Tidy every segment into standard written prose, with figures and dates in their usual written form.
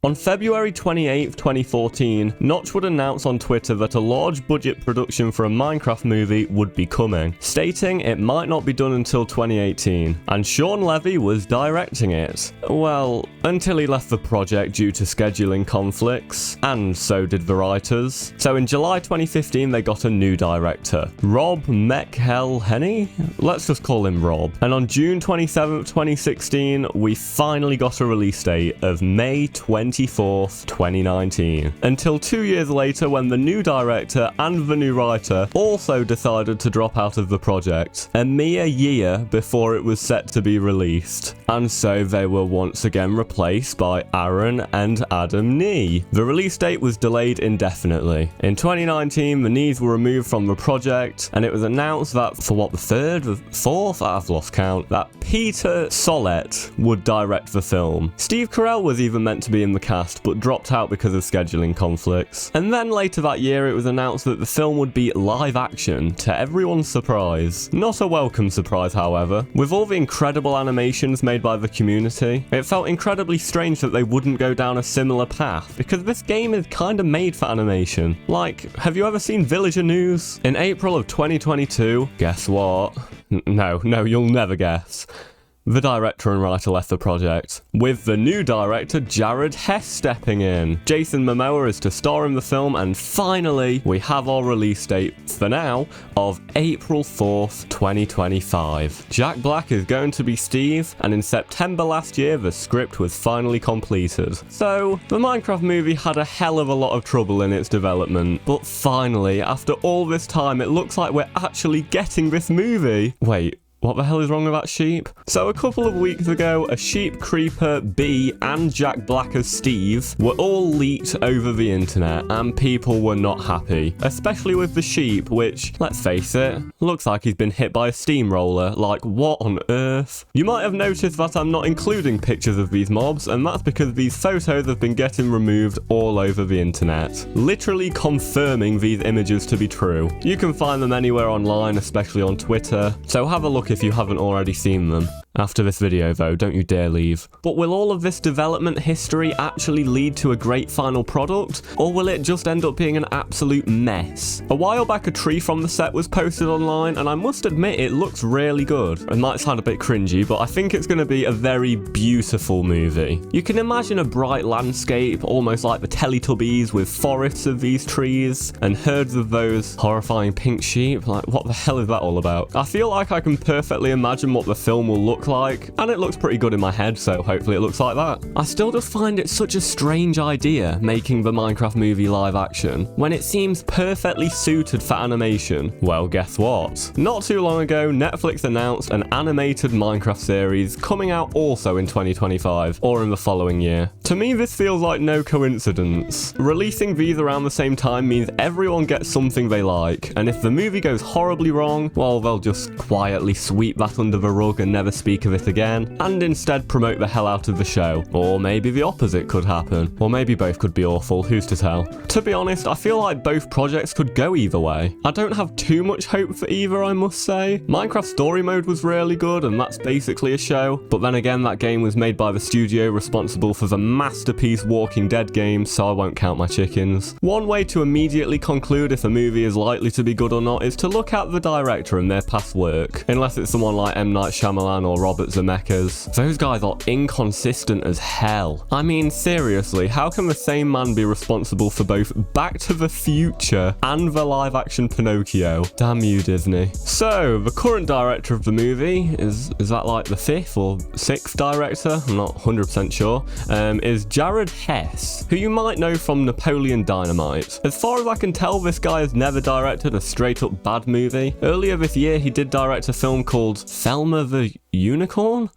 On February 28, 2014, Notch would announce on Twitter that a large budget production for a Minecraft movie would be coming, stating it might not be done until 2018, and Sean Levy was directing it. Well, until he left the project due to scheduling conflicts, and so did the writers. So in July 2015 they got a new director, Rob McElhenney? Let's just call him Rob. And on June 27, 2016, we finally got a release date of May 24th, 2019. Until 2 years later when the new director and the new writer also decided to drop out of the project, a mere year before it was set to be released. And so they were once again replaced by Aaron and Adam Nee. The release date was delayed indefinitely. In 2019, the Nees were removed from the project, and it was announced that for the fourth, I've lost count, that Peter Sollett would direct the film. Steve Carell was even meant to be in the cast, but dropped out because of scheduling conflicts. And then later that year, it was announced that the film would be live action, to everyone's surprise. Not a welcome surprise, however. With all the incredible animations made by the community, it felt incredibly strange that they wouldn't go down a similar path, because this game is kinda made for animation. Like, have you ever seen Villager News? In April of 2022, guess what? No, you'll never guess. The director and writer left the project, with the new director Jared Hess stepping in. Jason Momoa is to star in the film, and finally, we have our release date, for now, of April 4th, 2025. Jack Black is going to be Steve, and in September last year, the script was finally completed. So, the Minecraft movie had a hell of a lot of trouble in its development, but finally, after all this time, it looks like we're actually getting this movie. Wait. What the hell is wrong with that sheep? So a couple of weeks ago, a sheep creeper, Bee, and Jack Black as Steve were all leaked over the internet, and people were not happy. Especially with the sheep, which, let's face it, looks like he's been hit by a steamroller. Like, what on earth? You might have noticed that I'm not including pictures of these mobs, and that's because these photos have been getting removed all over the internet, literally confirming these images to be true. You can find them anywhere online, especially on Twitter, so have a look if you haven't already seen them. After this video though, don't you dare leave. But will all of this development history actually lead to a great final product? Or will it just end up being an absolute mess? A while back a tree from the set was posted online, and I must admit it looks really good. It might sound a bit cringy, but I think it's going to be a very beautiful movie. You can imagine a bright landscape, almost like the Teletubbies, with forests of these trees and herds of those horrifying pink sheep. Like, what the hell is that all about? I feel like I can perfectly imagine what the film will look like, and it looks pretty good in my head, so hopefully it looks like that. I still just find it such a strange idea making the Minecraft movie live action when it seems perfectly suited for animation. Well, guess what? Not too long ago, Netflix announced an animated Minecraft series coming out also in 2025 or in the following year. To me, this feels like no coincidence. Releasing these around the same time means everyone gets something they like, and if the movie goes horribly wrong, well, they'll just quietly sweep that under the rug and never speak of it again, and instead promote the hell out of the show. Or maybe the opposite could happen. Or maybe both could be awful, who's to tell? To be honest, I feel like both projects could go either way. I don't have too much hope for either, I must say. Minecraft Story Mode was really good, and that's basically a show, but then again, that game was made by the studio responsible for the masterpiece Walking Dead game, so I won't count my chickens. One way to immediately conclude if a movie is likely to be good or not is to look at the director and their past work, unless it's someone like M. Night Shyamalan or Robert Zemeckis. Those guys are inconsistent as hell. I mean, seriously, how can the same man be responsible for both Back to the Future and the live-action Pinocchio? Damn you, Disney. So, the current director of the movie, is that like the 5th or 6th director? I'm not 100% sure. Is Jared Hess, who you might know from Napoleon Dynamite. As far as I can tell, this guy has never directed a straight-up bad movie. Earlier this year, he did direct a film called Thelma the Unicorn?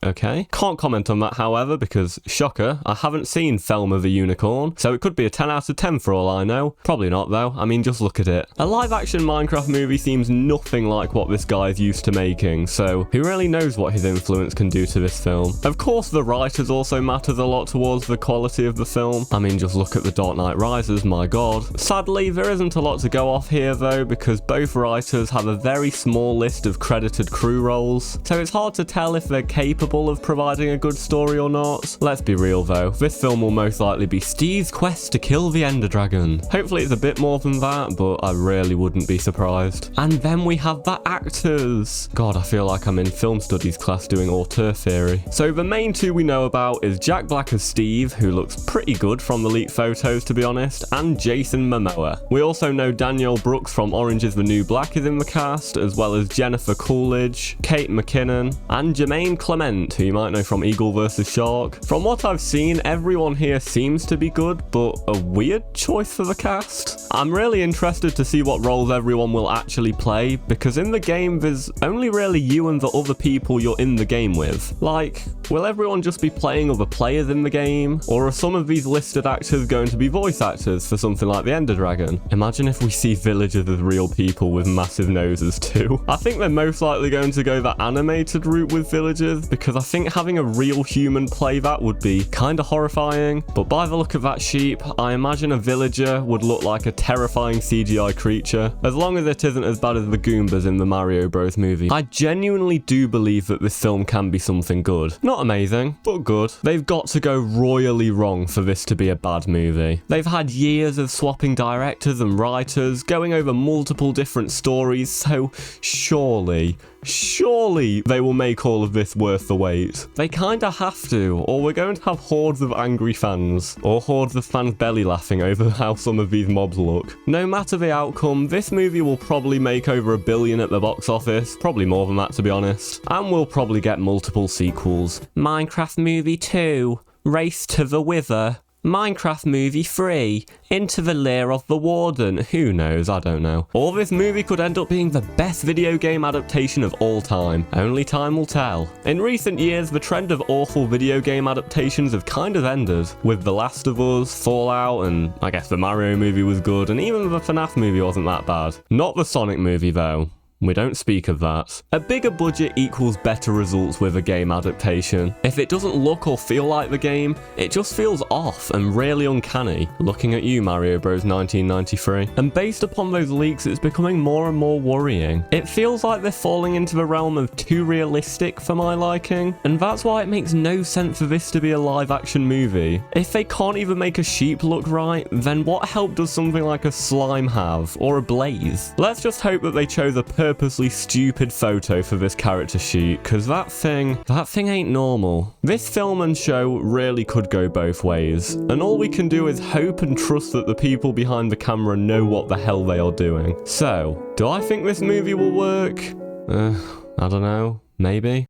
Okay. Can't comment on that, however, because, shocker, I haven't seen Thelma the Unicorn, so it could be a 10 out of 10 for all I know. Probably not, though. I mean, just look at it. A live-action Minecraft movie seems nothing like what this guy is used to making, so who really knows what his influence can do to this film? Of course, the writers also matters a lot towards the quality of the film. I mean, just look at The Dark Knight Rises, my god. Sadly, there isn't a lot to go off here, though, because both writers have a very small list of credited crew roles, so it's hard to tell if they're capable capable of providing a good story or not. Let's be real though, this film will most likely be Steve's quest to kill the Ender Dragon. Hopefully it's a bit more than that, but I really wouldn't be surprised. And then we have the actors. God, I feel like I'm in film studies class doing auteur theory. So the main two we know about is Jack Black as Steve, who looks pretty good from the leaked photos to be honest, and Jason Momoa. We also know Danielle Brooks from Orange is the New Black is in the cast, as well as Jennifer Coolidge, Kate McKinnon, and Jermaine Clement, who you might know from Eagle vs. Shark. From what I've seen, everyone here seems to be good, but a weird choice for the cast. I'm really interested to see what roles everyone will actually play, because in the game there's only really you and the other people you're in the game with. Like, will everyone just be playing other players in the game? Or are some of these listed actors going to be voice actors for something like the Ender Dragon? Imagine if we see villagers as real people with massive noses too. I think they're most likely going to go the animated route with villagers, because I think having a real human play that would be kinda horrifying. But by the look of that sheep, I imagine a villager would look like a terrifying CGI creature, as long as it isn't as bad as the Goombas in the Mario Bros movie. I genuinely do believe that this film can be something good. Not amazing, but good. They've got to go royally wrong for this to be a bad movie. They've had years of swapping directors and writers, going over multiple different stories, so surely they will make all of this worth the wait. They kinda have to, or we're going to have hordes of angry fans, or hordes of fans belly laughing over how some of these mobs look. No matter the outcome, this movie will probably make over $1 billion at the box office, probably more than that to be honest, and we'll probably get multiple sequels. Minecraft Movie 2, Race to the Wither, Minecraft Movie 3, Into the Lair of the Warden, who knows, I don't know. Or this movie could end up being the best video game adaptation of all time, only time will tell. In recent years, the trend of awful video game adaptations have kind of ended, with The Last of Us, Fallout, and I guess the Mario movie was good, and even the FNAF movie wasn't that bad. Not the Sonic movie though. We don't speak of that. A bigger budget equals better results with a game adaptation. If it doesn't look or feel like the game, it just feels off and really uncanny. Looking at you, Mario Bros 1993. And based upon those leaks, it's becoming more and more worrying. It feels like they're falling into the realm of too realistic for my liking, and that's why it makes no sense for this to be a live action movie. If they can't even make a sheep look right, then what help does something like a slime have, or a blaze? Let's just hope that they chose a purposely stupid photo for this character sheet, because that thing ain't normal. This film and show really could go both ways, and all we can do is hope and trust that the people behind the camera know what the hell they are doing. So, do I think this movie will work? I don't know, maybe.